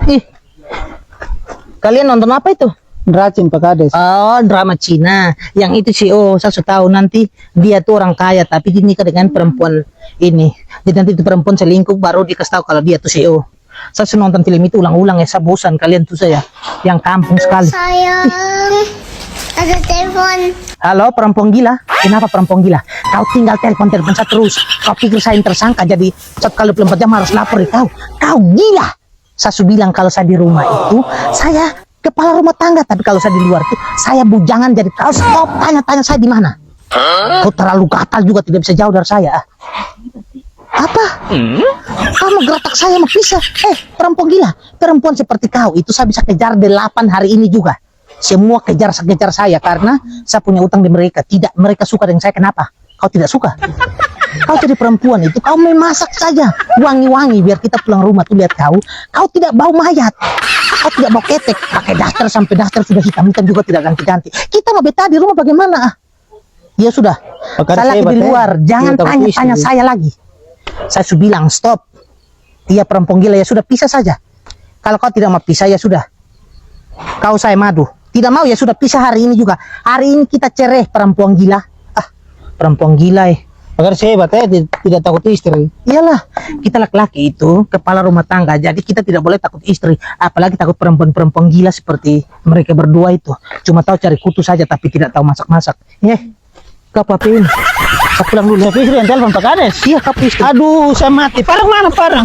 Ih, kalian nonton apa itu? Dracin Pak Kades. Oh, drama Cina. Yang itu sih, oh, saya sudah tahu nanti dia tuh orang kaya, tapi dia nikah dengan perempuan ini. Jadi nanti itu perempuan selingkuh, baru dikasih tahu kalau dia tuh CEO. Saya sudah nonton film itu ulang-ulang ya, saya bosan kalian tuh saya. Yang kampung sekali. Sayang, ada telepon. Halo, perempuan gila. Kenapa perempuan gila? Kau tinggal telepon saya terus. Kau pikir saya yang tersangka, jadi 1 kali 24 jam harus lapor di kau. Kau gila. Saya sudah bilang kalau saya di rumah itu, saya kepala rumah tangga, tapi kalau saya di luar itu saya bujangan. Jadi kau stop tanya-tanya saya di mana. Kau terlalu gatal juga, tidak bisa jauh dari saya. Apa? Kamu geratak saya mau pisah. Perempuan gila. Perempuan seperti kau itu saya bisa kejar 8 hari ini juga. Semua kejar saya karena saya punya utang di mereka. Tidak, mereka suka dengan saya. Kenapa? Kau tidak suka? Kau jadi perempuan itu, kau memasak saja wangi-wangi biar kita pulang rumah tuh lihat kau. Kau tidak bau mayat. Kau tidak bau ketek. Pakai daster sampai daster sudah hitam-hitam juga tidak ganti-ganti. Kita mau betah di rumah bagaimana? Ya sudah. Saya lagi di luar. Jangan tanya-tanya saya lagi. Saya sudah bilang stop. Dia perempuan gila, ya sudah pisah saja. Kalau kau tidak mau pisah ya sudah. Kau saya madu. Tidak mau ya sudah pisah hari ini juga. Hari ini kita cerai perempuan gila. Perempuan gila Agar saya hebat ya, tidak takut istri. Iyalah, kita laki-laki itu kepala rumah tangga, jadi kita tidak boleh takut istri, apalagi takut perempuan-perempuan gila seperti mereka berdua itu. Cuma tahu cari kutu saja, tapi tidak tahu masak-masak. Kau apa ini? Saya pulang dulu. Tapi istri yang telepon Pak Kades. Iya, kau istri. Aduh, saya mati. Parang mana parang?